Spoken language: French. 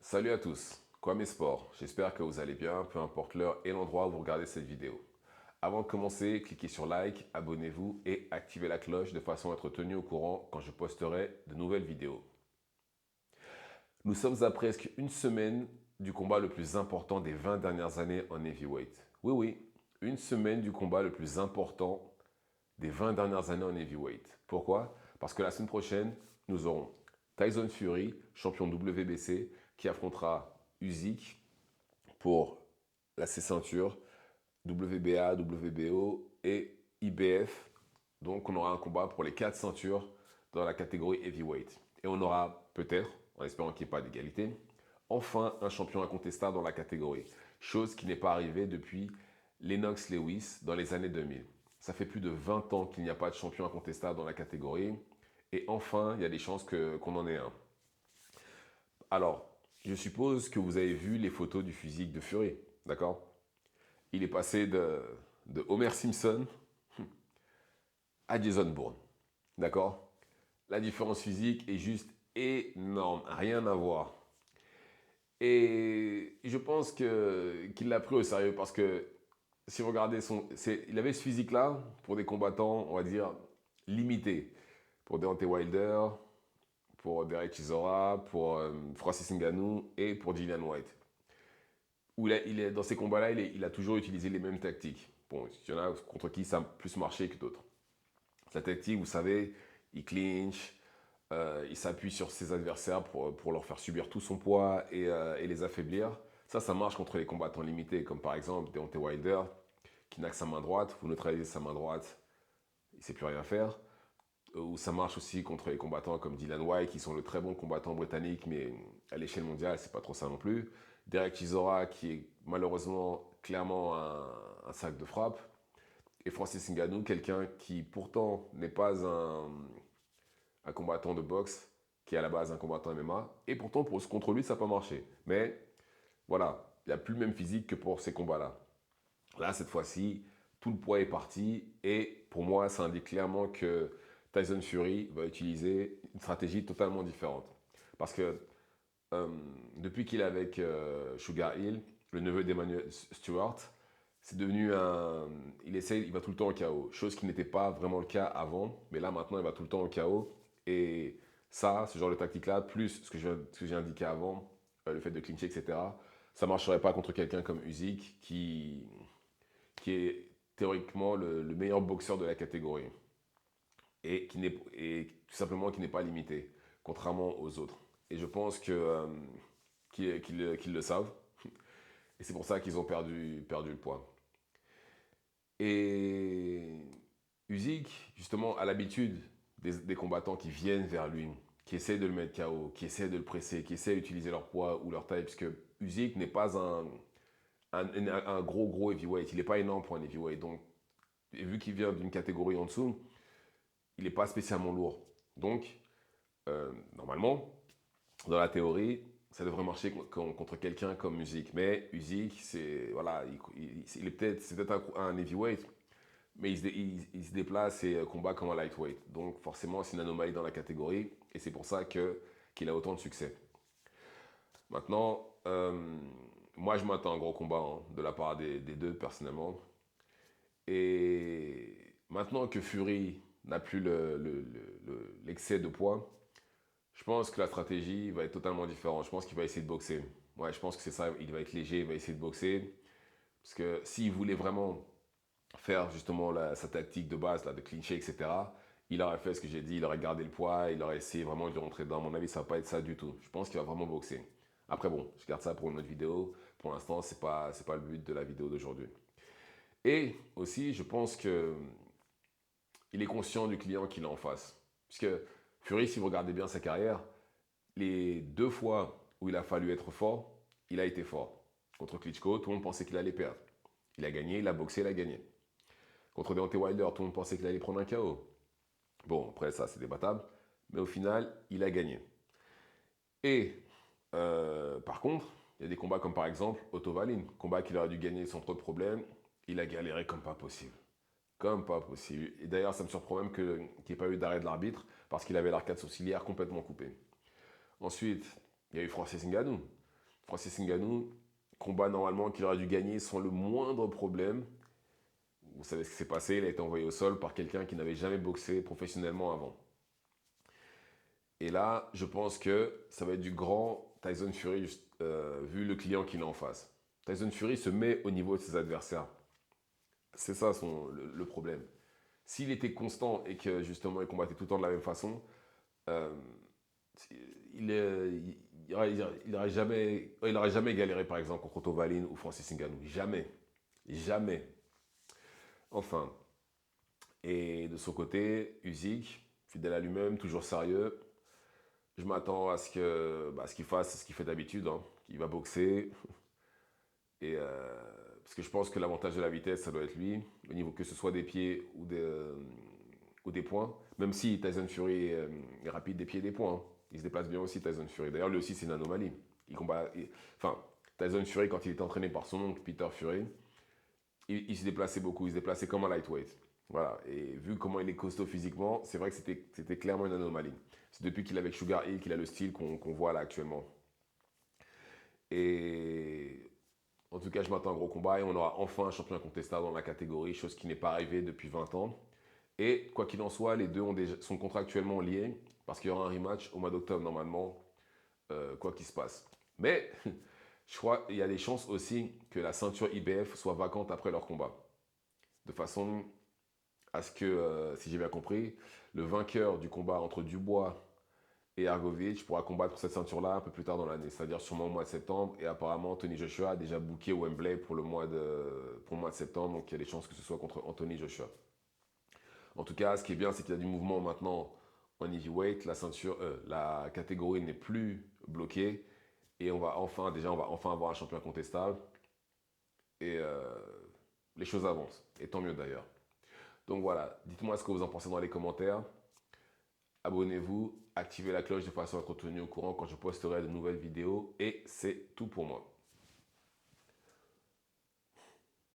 Salut à tous, Kwame Sport, j'espère que vous allez bien, peu importe l'heure et l'endroit où vous regardez cette vidéo. Avant de commencer, cliquez sur like, abonnez-vous et activez la cloche de façon à être tenu au courant quand je posterai de nouvelles vidéos. Nous sommes à presque une semaine du combat le plus important des 20 dernières années en heavyweight. Oui, oui, une semaine du combat le plus important des 20 dernières années en heavyweight. Pourquoi? Parce que la semaine prochaine, nous aurons Tyson Fury, champion WBC, qui affrontera Usyk pour la C-ceinture, WBA, WBO et IBF. Donc on aura un combat pour les 4 ceintures dans la catégorie heavyweight. Et on aura peut-être, en espérant qu'il n'y ait pas d'égalité, enfin un champion incontestable dans la catégorie. Chose qui n'est pas arrivée depuis Lennox Lewis dans les années 2000. Ça fait plus de 20 ans qu'il n'y a pas de champion incontestable dans la catégorie. Et enfin, il y a des chances qu'on en ait un. Alors, je suppose que vous avez vu les photos du physique de Fury, d'accord? Il est passé de Homer Simpson à Jason Bourne, d'accord? La différence physique est juste énorme, rien à voir. Et je pense qu'il l'a pris au sérieux parce que si vous regardez il avait ce physique-là pour des combattants, on va dire, limités. Pour Deontay Wilder, pour Derek Chisora, pour Francis Ngannou et pour Dillian White. Dans ces combats-là, il a toujours utilisé les mêmes tactiques. Bon, il y en a contre qui ça a plus marché que d'autres. Sa tactique, vous savez, il clinch, il s'appuie sur ses adversaires pour leur faire subir tout son poids et les affaiblir. Ça marche contre les combattants limités, comme par exemple Deontay Wilder, qui n'a que sa main droite. Vous neutralisez sa main droite, il ne sait plus rien faire. Ou ça marche aussi contre les combattants comme Dillian White, qui sont le très bon combattant britannique, mais à l'échelle mondiale, c'est pas trop ça non plus. Derek Chisora, qui est malheureusement clairement un sac de frappe. Et Francis Ngannou, quelqu'un qui pourtant n'est pas un combattant de boxe, qui est à la base un combattant MMA. Et pourtant, contre lui, ça n'a pas marché. Mais voilà, il n'a plus le même physique que pour ces combats-là. Là, cette fois-ci, tout le poids est parti. Et pour moi, ça indique clairement que Tyson Fury va utiliser une stratégie totalement différente. Parce que euh, depuis qu'il est avec Sugar Hill, le neveu d'Emmanuel Stewart, c'est devenu un. Il va tout le temps au KO. Chose qui n'était pas vraiment le cas avant. Mais là, maintenant, il va tout le temps au KO. Et ça, ce genre de tactique-là, plus ce que j'ai indiqué avant, le fait de clincher, etc., ça ne marcherait pas contre quelqu'un comme Usyk qui est théoriquement le meilleur boxeur de la catégorie et tout simplement qui n'est pas limité, contrairement aux autres. Et je pense qu'ils le savent. Et c'est pour ça qu'ils ont perdu le poids. Et Usyk, justement, a l'habitude des combattants qui viennent vers lui, qui essaient de le mettre KO, qui essaient de le presser, qui essaient d'utiliser leur poids ou leur taille, parce que Usyk n'est pas un gros heavyweight. Il n'est pas énorme pour un heavyweight. Donc, et vu qu'il vient d'une catégorie en dessous, il n'est pas spécialement lourd. Donc, normalement, dans la théorie, ça devrait marcher contre quelqu'un comme Usyk. Mais Usyk, voilà, c'est peut-être un heavyweight, mais il se déplace et combat comme un lightweight. Donc forcément, c'est une anomalie dans la catégorie, et c'est pour ça qu'il a autant de succès. Maintenant, moi je m'attends à un gros combat hein, de la part des deux, personnellement. Et maintenant que Fury n'a plus l'excès de poids, je pense que la stratégie va être totalement différente. Je pense qu'il va essayer de boxer. Ouais, je pense que c'est ça. Il va être léger, il va essayer de boxer. Parce que s'il voulait vraiment faire justement sa tactique de base, là, de clincher, etc., il aurait fait ce que j'ai dit, il aurait gardé le poids, il aurait essayé vraiment de lui rentrer dedans. À mon avis, ça va pas être ça du tout. Je pense qu'il va vraiment boxer. Après, bon, je garde ça pour une autre vidéo. Pour l'instant, c'est pas le but de la vidéo d'aujourd'hui. Et aussi, je pense que il est conscient du client qu'il a en face. Puisque Fury, si vous regardez bien sa carrière, les deux fois où il a fallu être fort, il a été fort. Contre Klitschko, tout le monde pensait qu'il allait perdre. Il a gagné, il a boxé, il a gagné. Contre Deontay Wilder, tout le monde pensait qu'il allait prendre un KO. Bon, après ça, c'est débattable. Mais au final, il a gagné. Et par contre, il y a des combats comme par exemple Otto Wallin, combat qu'il aurait dû gagner sans trop de problèmes. Il a galéré comme pas possible. Comme pas possible. Et d'ailleurs, ça me surprend même qu'il n'y ait pas eu d'arrêt de l'arbitre parce qu'il avait l'arcade sourcilière complètement coupée. Ensuite, il y a eu Francis Ngannou. Francis Ngannou, combat normalement qu'il aurait dû gagner sans le moindre problème. Vous savez ce qui s'est passé, il a été envoyé au sol par quelqu'un qui n'avait jamais boxé professionnellement avant. Et là, je pense que ça va être du grand Tyson Fury, vu le client qu'il a en face. Tyson Fury se met au niveau de ses adversaires. C'est ça le problème. S'il était constant et que justement il combattait tout le temps de la même façon, euh, il aurait jamais galéré par exemple contre Tovalin ou Francis Ngannou. Jamais. Jamais. Enfin. Et de son côté, Usyk, fidèle à lui-même, toujours sérieux. Je m'attends à ce qu'il fasse ce qu'il fait d'habitude. Hein. Il va boxer. Parce que je pense que l'avantage de la vitesse, ça doit être lui. Au niveau que ce soit des pieds ou des points. Même si Tyson Fury est rapide des pieds et des points. Hein. Il se déplace bien aussi, Tyson Fury. D'ailleurs, lui aussi, c'est une anomalie. Enfin, Tyson Fury, quand il était entraîné par son oncle Peter Fury, il se déplaçait beaucoup. Il se déplaçait comme un lightweight. Voilà. Et vu comment il est costaud physiquement, c'est vrai que c'était clairement une anomalie. C'est depuis qu'il est avec Sugar Hill qu'il a le style qu'on voit là actuellement. Et en tout cas, je m'attends à un gros combat et on aura enfin un champion incontestable dans la catégorie, chose qui n'est pas arrivée depuis 20 ans. Et quoi qu'il en soit, les deux sont contractuellement liés parce qu'il y aura un rematch au mois d'octobre normalement, quoi qu'il se passe. Mais je crois qu'il y a des chances aussi que la ceinture IBF soit vacante après leur combat. De façon à ce que, si j'ai bien compris, le vainqueur du combat entre Dubois et Argovic pourra combattre cette ceinture-là un peu plus tard dans l'année, c'est-à-dire sûrement au mois de septembre. Et apparemment, Anthony Joshua a déjà booké Wembley pour le mois de septembre, donc il y a des chances que ce soit contre Anthony Joshua. En tout cas, ce qui est bien, c'est qu'il y a du mouvement maintenant en heavyweight. La catégorie n'est plus bloquée et on va enfin avoir un champion incontestable. Et les choses avancent. Et tant mieux d'ailleurs. Donc voilà, dites-moi ce que vous en pensez dans les commentaires. Abonnez-vous, activez la cloche de façon à être tenu au courant quand je posterai de nouvelles vidéos. Et c'est tout pour moi.